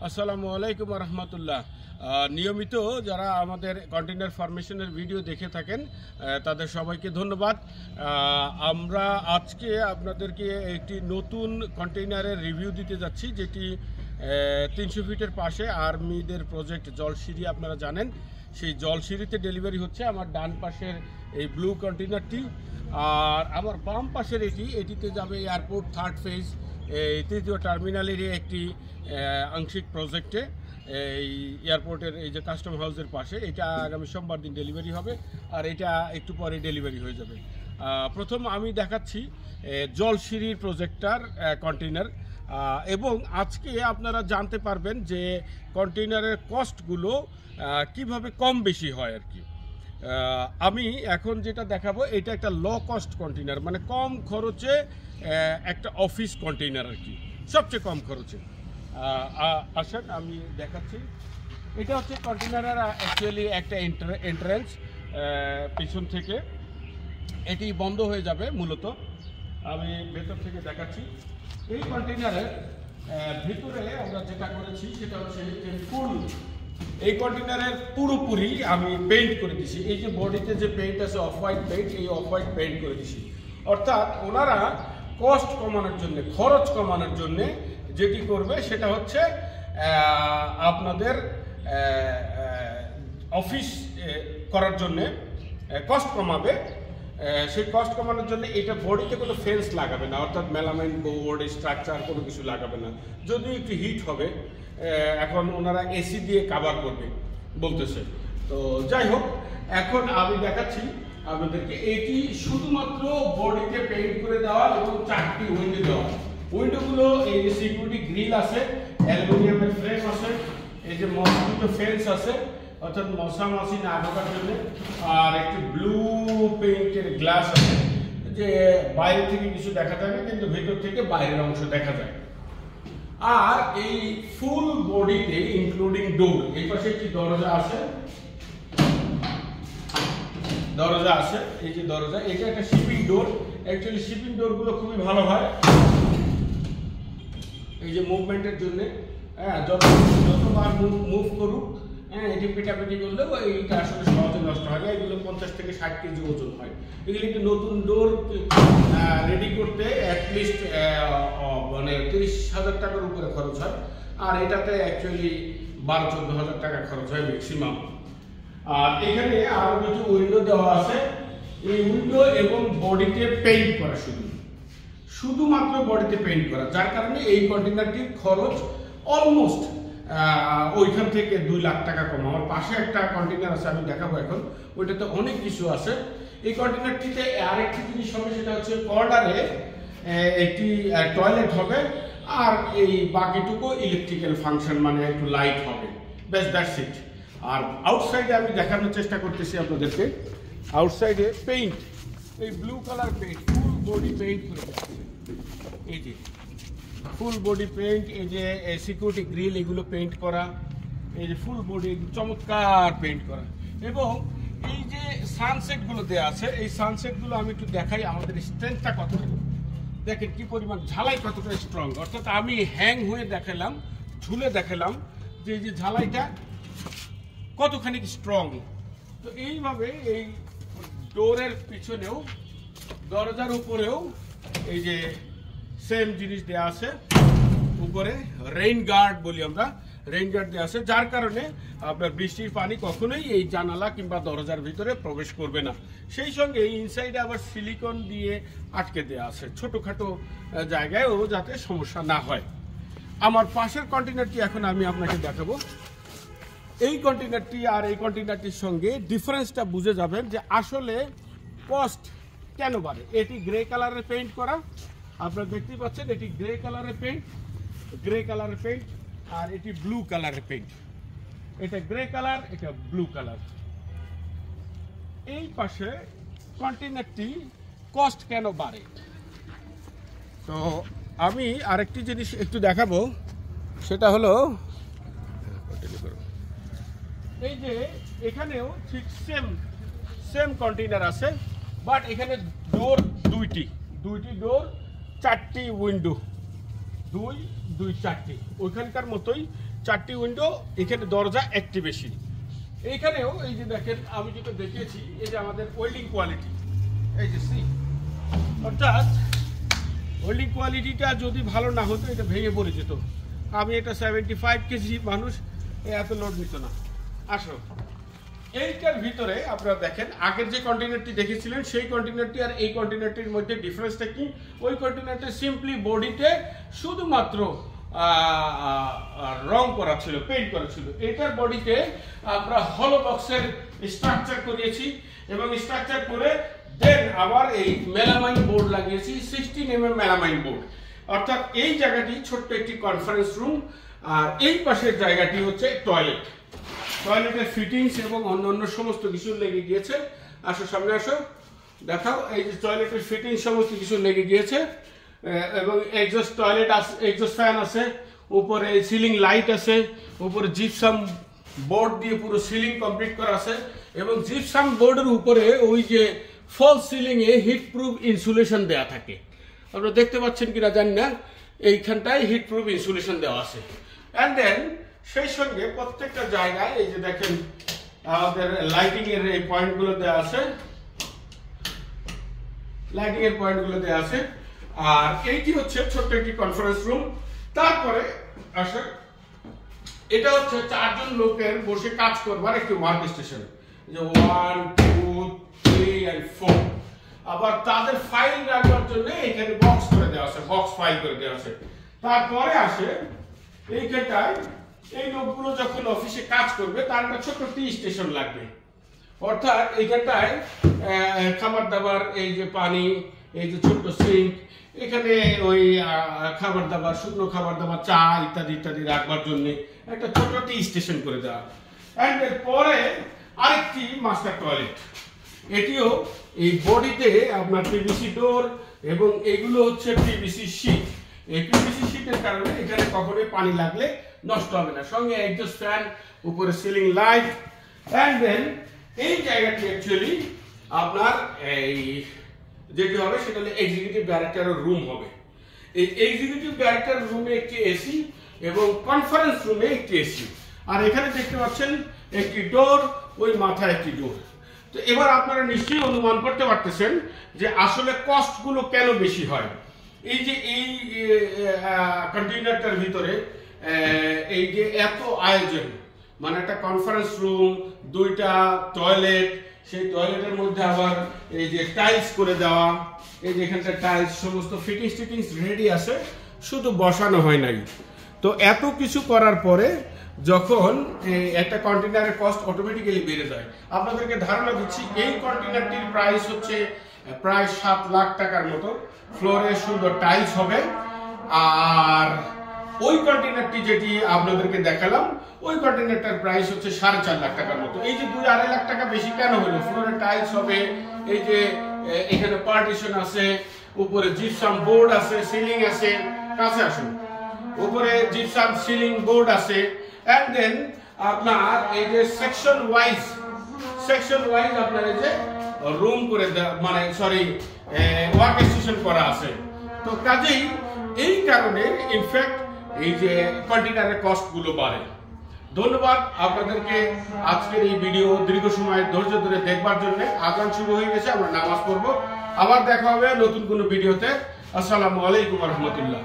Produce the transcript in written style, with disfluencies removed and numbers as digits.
আসসালামু আলাইকুম রহমতুল্লাহ। নিয়মিত যারা আমাদের কন্টেইনার ফরমেশনের ভিডিও দেখে থাকেন তাদের সবাইকে ধন্যবাদ। আমরা আজকে আপনাদেরকে একটি নতুন কন্টেইনারের রিভিউ দিতে যাচ্ছি, যেটি 300 ফিটের পাশে আর্মিদের প্রজেক্ট জলসিঁড়ি, আপনারা জানেন সেই জলসিঁড়িতে ডেলিভারি হচ্ছে। আমার ডান পাশের এই ব্লু কন্টেইনারটি, আর আমার বাম পাশের এটিতে যাবে এয়ারপোর্ট থার্ড ফেজ, এই তৃতীয় টার্মিনালেরই একটি আংশিক প্রজেক্টে, এই এয়ারপোর্টের এই যে কাস্টম হাউসের পাশে। এটা আগামী সোমবার দিন ডেলিভারি হবে, আর এটা একটু পরে ডেলিভারি হয়ে যাবে। প্রথম আমি দেখাচ্ছি জলসিঁড়ির প্রজেক্টটার কন্টেইনার, এবং আজকে আপনারা জানতে পারবেন যে কন্টেইনারের কস্টগুলো কিভাবে কম বেশি হয় আর কি। আমি এখন যেটা দেখাবো এটা একটা লো কস্ট কন্টেইনার, মানে কম খরচে একটা অফিস কন্টেইনার আর কি, সবচেয়ে কম খরচে। আসেন আমি দেখাচ্ছি। এটা হচ্ছে কন্টেইনারের অ্যাকচুয়ালি একটা এন্ট্রান্স, পিছন থেকে এটি বন্ধ হয়ে যাবে মূলত। আমি ভেতর থেকে দেখাচ্ছি। এই কন্টেইনারের ভিতরে আমরা যেটা করেছি সেটা হচ্ছে ফুল, এই কন্টেইনারের পুরোপুরি আমি পেইন্ট করে দিছি। এই যে বডিতে যে পেইন্ট আছে অফ হোয়াইট পেইন্ট, এই অফ হোয়াইট পেইন্ট করে দিছি। অর্থাৎ ওনারা কস্ট কমানোর জন্য, খরচ কমানোর জন্য যেটি করবে সেটা হচ্ছে আপনাদের অফিস করার জন্যে কস্ট কমাবে। সেই কস্ট কমানোর জন্য এটা বডিতে কোনো ফেন্স লাগাবে না, অর্থাৎ মেলামাইন বোর্ড স্ট্রাকচার কোনো কিছু লাগাবে না। যদিও একটু হিট হবে, এখন ওনারা এসি দিয়ে কাভার করবে বলতেছে। তো যাই হোক, এখন আমি দেখাচ্ছি আপনাদেরকে। এটি শুধুমাত্র বডিতে পেইন্ট করে দেওয়া এবং 4টি উইন্ডো দেওয়া। উইন্ডোগুলো এই যে সিকিউরিটি গ্রিল আছে, অ্যালুমিনিয়ামের ফ্রেম আছে, এই যে মসকিটো ফেন্স আছে, অর্থাৎ মশা মাছি না ঢোকার জন্য, আর একটি ব্লু পেইন্টের গ্লাস আছে, যে বাইরে থেকে কিছু দেখা যায় না কিন্তু ভেতর থেকে বাইরের অংশ দেখা যায়। আর এই ফুল বডিতে ইনক্লুডিং ডোর, এই পাশে একটি দরজা আছে, এই যে দরজা, এটা একটা শিপিং ডোর। অ্যাকচুয়ালি শিপিং ডোরগুলো খুবই ভালো হয় এই যে মুভমেন্টের জন্য। হ্যাঁ, যতবার মুভ করুক, হ্যাঁ, এটি পিটাপিটি করলেও এইটা আসলে সহজে নষ্ট হয় না। এগুলো 50 থেকে 60 কেজি ওজন হয়। এগুলো একটি নতুন ডোর রেডি করতে অ্যাটলিস্ট মানে 30,000 টাকার উপরে খরচ হয়, আর এটাতে অ্যাকচুয়ালি 12-14,000 টাকা খরচ হয় ম্যাক্সিমাম। আর এখানে আরো কিছু উইন্ডো দেওয়া আছে। এই উইন্ডো এবং বডিতে পেইন্ট করা, শুধুমাত্র বডিতে পেইন্ট করা, যার কারণে এই কন্টেইনারটির খরচ অলমোস্ট ওইখান থেকে 2 লাখ টাকা কম। আমার পাশে একটা কন্টেইনার আছে, আমি দেখাবো এখন, ওইটাতে অনেক কিছু আছে। এই কন্টেইনারটিতে আরেকটি জিনিস হবে, সেটা হচ্ছে কর্নারে একটি টয়লেট হবে, আর এই বাকিটুকু ইলেকট্রিক্যাল ফাংশন, মানে একটু লাইট হবে, ব্যাস, দ্যাটস ইট। আর আউটসাইডে আমি দেখানোর চেষ্টা করতেছি আপনাদেরকে। আউটসাইডে পেইন্ট, এই blue colour paint, full body paint করে দিচ্ছে। এই যে ফুল বডি পেইন্ট, এই যে সিকিউরিটি গ্রিল, এগুলো পেইন্ট করা, এই যে ফুল বডি চমৎকার পেইন্ট করা। এবং এই যে সানসেটগুলো দেওয়া আছে, এই সানসেটগুলো আমি একটু দেখাই আমাদের স্ট্রেংথটা কতটুকু। দেখেন কি পরিমাণ ঝালাই, কতটা স্ট্রং। অর্থাৎ আমি হ্যাং হয়ে দেখালাম, ঝুলে দেখালাম যে এই যে ঝালাইটা কতখানি স্ট্রং। তো এইভাবে এই ডোরের পিছনেও, দরজার উপরেও এই যে সেম জিনিস দেওয়া আছে। উপরে রেইন গার্ড বলি আমরা, রেইন গার্ড দেওয়া আছে, যার কারণে আপনার বৃষ্টির পানি কখনোই এই জানালা কিংবা দরজার ভিতরে প্রবেশ করবে না। সেই সঙ্গে এই ইনসাইডে আবার সিলিকন দিয়ে আটকে দেওয়া আছে, ছোটোখাটো জায়গায়ও যাতে সমস্যা না হয়। আমার পাশের কন্টেইনারটি এখন আমি আপনাকে দেখাবো। এই কন্টেইনারটি আর এই কন্টেইনারটির সঙ্গে ডিফারেন্সটা বুঝে যাবেন যে আসলে কস্ট কেন বাড়ে। এটি গ্রে কালারের পেইন্ট করা, আপনারা দেখতেই পাচ্ছেন, এটি গ্রে কালারের পেইন্ট, আর এটি ব্লু কালারের পেইন্ট। এটা গ্রে কালার, এটা ব্লু কালার। এই পাশে কন্টেইনারটি কস্ট কেন বাড়ে, তো আমি আরেকটি জিনিস একটু দেখাবো, সেটা হলো এই যে এখানেও ঠিক সেম কন্টেইনার আছে, বাট এখানে ডোর দুইটি ডোর, 4টি উইন্ডো, 2, 4টি, ওইখানকার মতোই 4টি উইন্ডো, এখানে দরজা একটি বেশি। এইখানেও এই যে দেখেন আমি যেটা দেখিয়েছি, এই যে আমাদের ওয়েল্ডিং কোয়ালিটি, এই যে সি, অর্থাৎ ওয়েল্ডিং কোয়ালিটিটা যদি ভালো না হতো এটা ভেঙে পড়ে যেত। আমি এটা 75 কেজি মানুষ, এত লোড নিত না। আসো এইটার ভিতরে আপনারা দেখেন আগের যে কন্টেনারটি দেখেছিলেন সেই কন্টেনারটি আর এই কন্টেনারটির মধ্যে ডিফারেন্সটা কি? ওই কন্টেনারটি সিম্পলি বডিতে শুধুমাত্র রং করা ছিল, পেইন্ট করা ছিল। এটার বডিতে আমরা হলো বক্সের স্ট্রাকচার করিয়েছি এবং স্ট্রাকচার করে দেন আবার এই মেলামাইন বোর্ড লাগিয়েছি, 16 mm মেলামাইন বোর্ড। অর্থাৎ এই জায়গাটি ছোট্ট একটি কনফারেন্স রুম, আর এই পাশের জায়গাটি হচ্ছে টয়লেট। টয়লেটের ফিটিংস এবং অন্যান্য সমস্ত কিছু লেগে গিয়েছে। আসো সামনে আসো, দেখাও। এই যে টয়লেটের ফিটিংস সমস্ত কিছু লেগে গিয়েছে এবং এক্সস্ট টয়লেট আছে, এক্সস্ট ফ্যান আছে, উপরে সিলিং লাইট আছে, উপরে জিপসাম বোর্ড দিয়ে পুরো সিলিং কমপ্লিট করা আছে এবং জিপসাম বোর্ডের উপরে ওই যে ফল সিলিং এ হিট প্রুফ ইনসুলেশন দেওয়া থাকে। আপনারা দেখতে পাচ্ছেন কিনা জানি না, এইখানটায় হিট প্রুফ ইনসুলেশন দেওয়া আছে। অ্যান্ড দেন সেই সঙ্গে প্রত্যেকটা জায়গায় এই যে দেখেন আমাদের লাইটিং এর এই পয়েন্টগুলো দেওয়া আছে, লাইটিং এর পয়েন্টগুলো দেওয়া আছে। আর এইটি হচ্ছে ছোট্ট একটি কনফারেন্স রুম। তারপরে আসে এটা হচ্ছে 4 জন লোকের বসে কাজ করবার একটি ওয়ার্ক স্টেশন, যে 1 2 3 and 4। আবার তাদের ফাইল রাখবার জন্য এখানে বক্স করে দেওয়া আছে, বক্স ফাইল করে দেওয়া আছে। তারপরে আসে এইখানটায় এই লোকগুলো যখন অফিসে কাজ করবে তার একটা ছোট্ট টি স্টেশন লাগবে। অর্থাৎ এইখানটায় খাবার দাবার, এই যে পানি, এই যে ছোট্ট সিঙ্ক, এখানে ওই খাবার দাবার, শুকনো খাবার দাবার, চা ইত্যাদি ইত্যাদি রাখবার জন্য একটা ছোট টি স্টেশন করে দেওয়া। এন্ড এরপরে আরেকটি মাস্টার টয়লেট, এটিও এই বডিতে আপনার পিভিসি ডোর এবং এগুলো হচ্ছে পিভিসি শীট। এই পিভিসি শীটের কারণে এখানে কখনোই পানি লাগলে নষ্ট হবে না। সঙ্গে এক্সস্ট ফ্যান, উপরে সিলিং লাইট। এন্ড দেন এই জায়গাটি অ্যাকচুয়ালি আপনার এই যেটি হবে সেটা হলো এক্সিকিউটিভ ডাইরেক্টরের রুম হবে। এই এক্সিকিউটিভ ডাইরেক্টর রুমে একটি এসি এবং কনফারেন্স রুমে একটি এসি। আর এখানে দেখতে পাচ্ছেন একটি ডোর, ওই মাথায় একটি ডোর। তো এবার আপনারা নিশ্চয়ই অনুমান করতে পারতেছেন যে আসলে কস্টগুলো কেন বেশি হয়। এই যে এই কন্টেইনারটার ভিতরে এই যে এত আয়োজন, মানে একটা কনফারেন্স রুম, 2টা টয়লেট, সেই টয়লেটের মধ্যে আবার এই যে টাইলস করে দেওয়া, এই যে এখানটা টাইলস, সমস্ত ফিটিংস টিটিংস রেডি আছে, শুধু বসানো হয় নাই। তো এত কিছু করার পরে যখন একটা কন্টেইনারের কস্ট অটোমেটিক্যালি বেড়ে যায়। আপনাদেরকে ধারণা দিচ্ছি, এই কন্টেইনারটির প্রাইস হচ্ছে প্রায় 7 লাখ টাকার মতো। ফ্লোরে সুন্দর টাইলস হবে। আর ওই কন্টেইনারটি যেটি আপনাদেরকে দেখালাম, ওই কন্টেইনারটার প্রাইস হচ্ছে 4.5 লাখ টাকার মতো। এই যে 2-2.5 লাখ টাকা বেশি কেন হলো? ফ্লোরে টাইলস হবে, এই যে এখানে পার্টিশন আছে, উপরে জিপসাম বোর্ড আছে, সিলিং আছে, কাছে আসুন, উপরে জিপসাম সিলিং বোর্ড আছে। এন্ড দেন আপনার এই যে সেকশন ওয়াইজ আপনার এই যে রুম করে মানে সরি ওয়ার্ক স্টেশন করা আছে। তো কাজেই এই কারণে ইনফ্যাক্ট এই যে কন্টেইনারের কস্ট গুলো বাড়ে। ধন্যবাদ আপনাদেরকে আজকের এই ভিডিও দীর্ঘ সময় ধৈর্য ধরে দেখবার জন্য। আজান শুরু হয়ে গেছে, আমরা নামাজ পড়বো। আবার দেখা হবে নতুন কোনো ভিডিওতে। আসসালামু আলাইকুম ওয়া রাহমাতুল্লাহ।